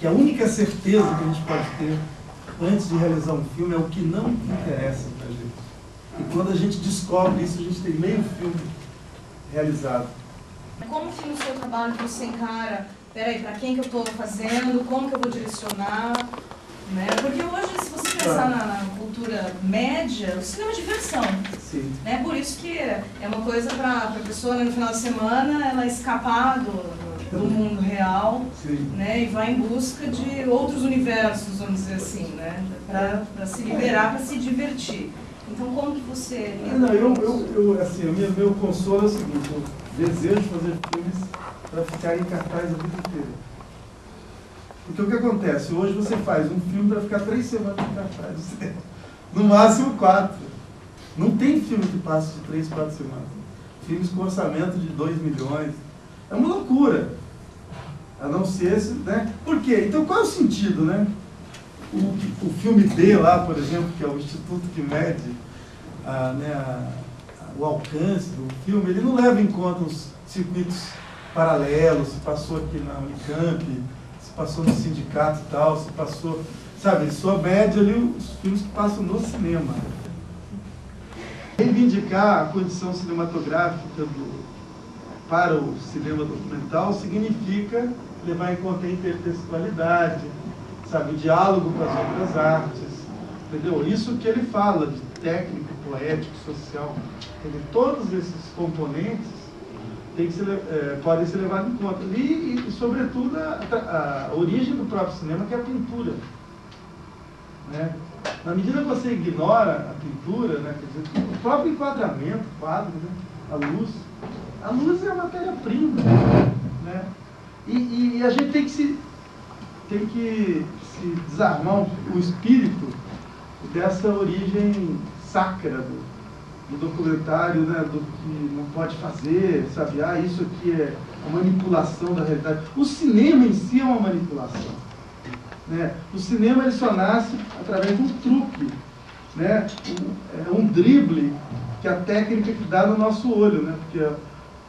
que a única certeza que a gente pode ter antes de realizar um filme é o que não interessa pra gente. E quando a gente descobre isso, a gente tem meio filme realizado. Como que no seu trabalho você encara, peraí, para quem que eu estou fazendo, como que eu vou direcionar, né? Porque hoje, se você pensar na cultura média, o cinema é diversão. Sim. Né? Por isso que é uma coisa para a pessoa, né, no final de semana, ela escapar do mundo real, né, e vai em busca de outros universos, vamos dizer assim, né, para se liberar, para se divertir. Então, como que você... Assim, meu consolo é o seguinte: eu desejo fazer filmes para ficar em cartaz a vida inteira. Porque o que acontece? Hoje você faz um filme para ficar 3 semanas em cartaz, no máximo 4. Não tem filme que passe de 3, 4 semanas. Filmes com orçamento de 2 milhões. É uma loucura. A não ser esse, né? Por quê? Então qual é o sentido, né? O filme D lá, por exemplo, que é o instituto que mede o alcance do filme, ele não leva em conta os circuitos paralelos, se passou aqui na Unicamp, se passou no sindicato e tal, se passou... Sabe, ele só mede ali os filmes que passam no cinema. Reivindicar a condição cinematográfica para o cinema documental significa levar em conta a intertextualidade, sabe, o diálogo com as outras artes, entendeu? Isso que ele fala de técnico, poético, social, entendeu? Todos esses componentes podem ser levados em conta. E sobretudo, a origem do próprio cinema, que é a pintura. Né? Na medida que você ignora a pintura, né, quer dizer, o próprio enquadramento, o quadro, né, a luz é a matéria-prima. Né? E a gente tem que se desarmar o espírito dessa origem sacra do documentário, né, do que não pode fazer, sabe? Isso aqui é a manipulação da realidade. O cinema em si é uma manipulação. Né? O cinema ele só nasce através de um truque, né? Um drible, que é a técnica que dá no nosso olho, né? Porque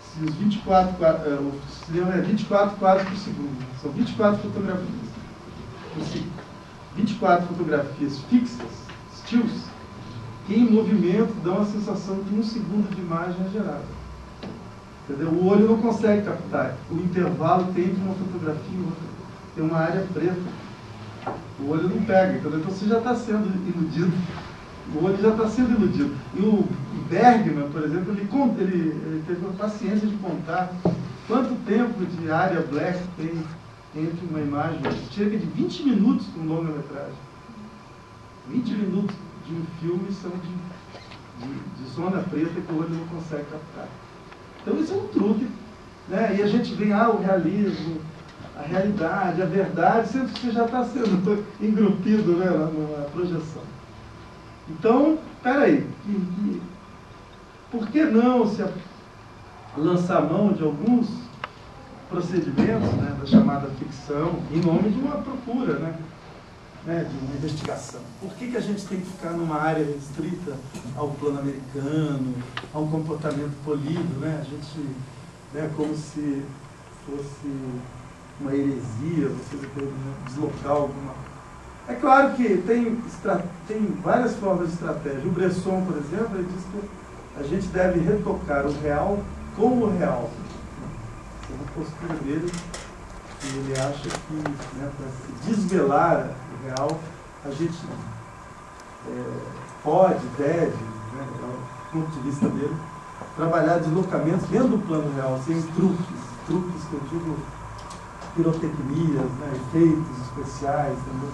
se os 24 o cinema é 24 quadros por segundo, são 24 fotografias por segundo, 24 fotografias fixas, stills, que em movimento dão a sensação de 1 segundo de imagem é gerada. Entendeu? O olho não consegue captar o intervalo entre uma fotografia e outra, tem uma área preta. O olho não pega, entendeu? Então você já está sendo iludido. O olho já está sendo iludido. E o Bergman, por exemplo, ele teve a paciência de contar quanto tempo de área black tem entre uma imagem. Chega de 20 minutos com longa-metragem. 20 minutos de um filme são de zona preta que o olho não consegue captar. Então isso é um truque. Né? E a gente vem, o realismo, a realidade, a verdade, sendo que você já está sendo engrupido, né, na projeção. Então, peraí, por que não se lançar mão de alguns procedimentos, né, da chamada ficção, em nome de uma procura, né, de uma investigação? Por que a gente tem que ficar numa área restrita ao plano americano, a um comportamento polido, né? A gente, né, como se fosse uma heresia, você deslocar alguma... É claro que tem várias formas de estratégia. O Bresson, por exemplo, ele diz que a gente deve retocar o real com o real. Essa é uma postura dele, e ele acha que, né, para se desvelar o real, a gente pode, deve, né, do ponto de vista dele, trabalhar deslocamentos dentro do plano real, sem truques que eu digo, pirotecnias, né, efeitos especiais, entendeu?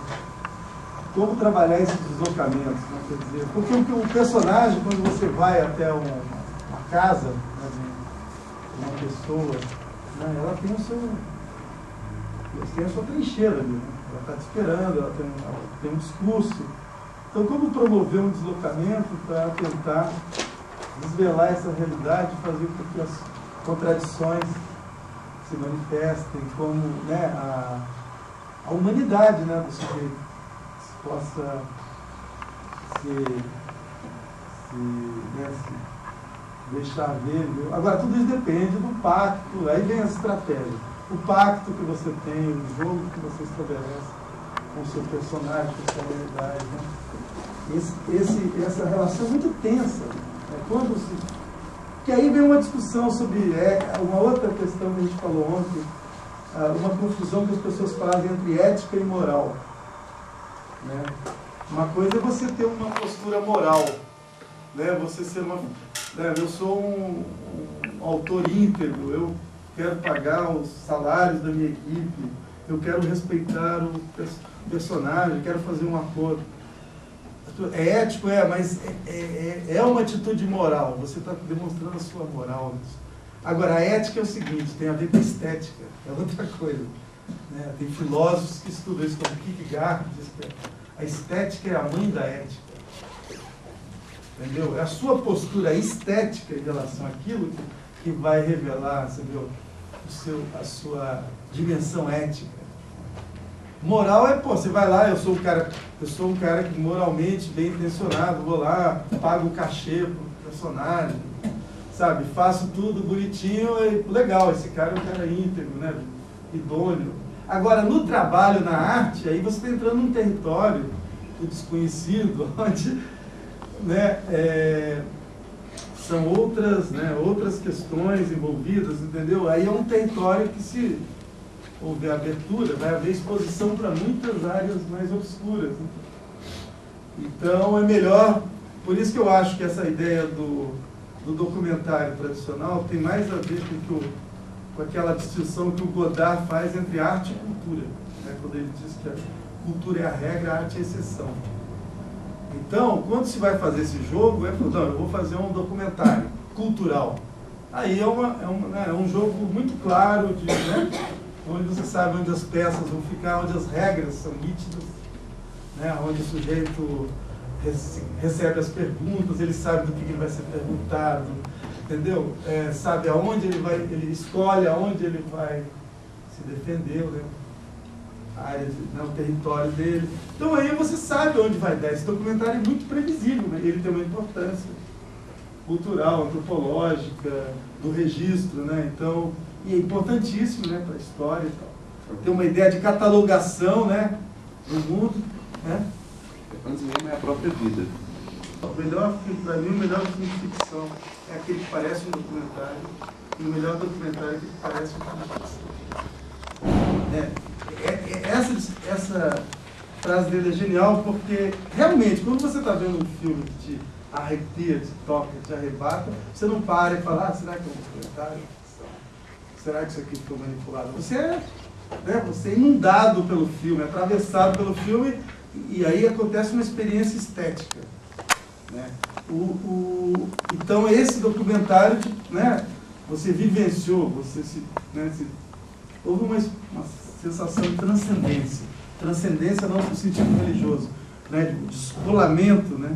Como trabalhar esses deslocamentos, né? Quer dizer, porque o personagem, quando você vai até uma casa, né, de uma pessoa, né, ela tem a sua trincheira ali, né? Ela está te esperando, ela tem um discurso. Então, como promover um deslocamento para tentar desvelar essa realidade e fazer com que as contradições se manifestem, como, né, a humanidade, né, do sujeito possa se deixar ver. Agora, tudo isso depende do pacto, aí vem as estratégias. o pacto que você tem, o jogo que você estabelece com o seu personagem, com a sua realidade, né? Essa relação é muito tensa, né? Que aí vem uma discussão sobre uma outra questão que a gente falou ontem, uma confusão que as pessoas fazem entre ética e moral, né? Uma coisa é você ter uma postura moral, né? Você ser eu sou um autor íntegro, eu quero pagar os salários da minha equipe, eu quero respeitar o personagem, quero fazer um acordo. É ético, mas é uma atitude moral, você está demonstrando a sua moral. Agora, a ética é o seguinte, tem a ver com a estética, é outra coisa, né? Tem filósofos que estudam isso, como Kierkegaard, diz que a estética é a mãe da ética. Entendeu? É a sua postura estética em relação àquilo que vai revelar, entendeu? A sua dimensão ética. Moral é, você vai lá, eu sou um cara que moralmente bem intencionado, vou lá, pago o cachê pro personagem, sabe? Faço tudo bonitinho, legal, esse cara é um cara íntegro, né? Idôneo. Agora, no trabalho, na arte, aí você está entrando num território do desconhecido, onde, né, são outras questões envolvidas, entendeu? Aí é um território que, se houver abertura, vai haver exposição para muitas áreas mais obscuras, né? Então é melhor, por isso que eu acho que essa ideia do documentário tradicional tem mais a ver com aquela distinção que o Godard faz entre arte e cultura, né? Quando ele diz que a cultura é a regra, a arte é a exceção. Então, quando se vai fazer esse jogo, não, eu vou fazer um documentário cultural. Aí é um jogo muito claro, né, onde você sabe onde as peças vão ficar, onde as regras são nítidas, né, onde o sujeito recebe as perguntas, ele sabe do que ele vai ser perguntado, entendeu? Sabe aonde ele escolhe aonde ele vai se defender, né? A área, o território dele. Então aí você sabe onde vai dar. Esse documentário é muito previsível, né? Ele tem uma importância cultural, antropológica, do registro, né? Então, e é importantíssimo, né, para a história e tal. Tem uma ideia de catalogação, né, do mundo, né? Antes mesmo é a própria vida. O melhor filme, para mim, o melhor filme de ficção é aquele que parece um documentário, e o melhor documentário é aquele que parece um filme de ficção. Essa frase dele é genial, porque realmente, quando você está vendo um filme que te arrepia, te toca, te arrebata, você não para e fala, será que é um documentário? Será que isso aqui ficou manipulado? Você é inundado pelo filme, atravessado pelo filme, e aí acontece uma experiência estética, né? Então esse documentário, né, você vivenciou, houve uma sensação de transcendência. Transcendência não no sentido religioso, né, de descolamento, né,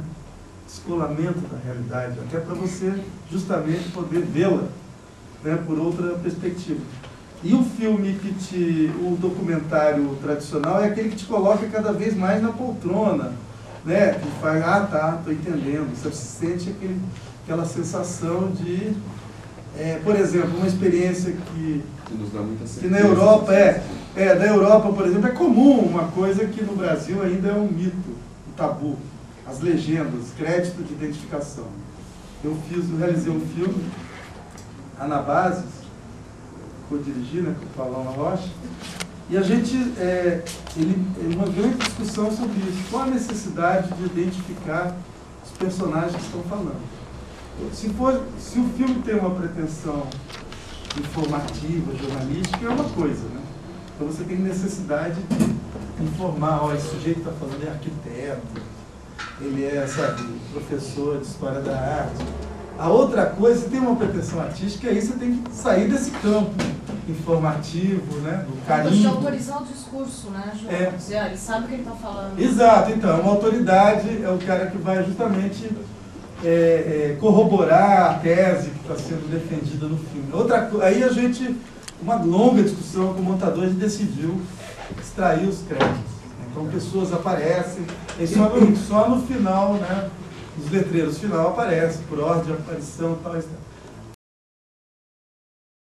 descolamento da realidade, até para você justamente poder vê-la, né, por outra perspectiva. E o filme o documentário tradicional é aquele que te coloca cada vez mais na poltrona, né, que faz, estou entendendo, você sente aquela sensação de, por exemplo, uma experiência que nos dá muita certeza, que na Europa da Europa, por exemplo, é comum, uma coisa que no Brasil ainda é um mito, um tabu, as legendas, crédito de identificação. Eu realizei um filme, Anabases, que eu dirigi, né, com o Paulão Rocha, e a gente, uma grande discussão sobre isso, qual a necessidade de identificar os personagens que estão falando. Se o filme tem uma pretensão informativa, jornalística, é uma coisa, né? Então você tem necessidade de informar, esse sujeito está falando é arquiteto, ele é, professor de história da arte. A outra coisa, se tem uma pretensão artística, aí você tem que sair desse campo informativo, né, do carinho. De autorizar o discurso, né, João? Ele sabe o que ele está falando. Exato, então, uma autoridade é o cara que vai justamente corroborar a tese que está sendo defendida no filme. Aí a gente, uma longa discussão com o montador, a gente decidiu extrair os créditos. Então pessoas aparecem, e só no final, né, os letreiros final aparecem, por ordem de aparição, tal.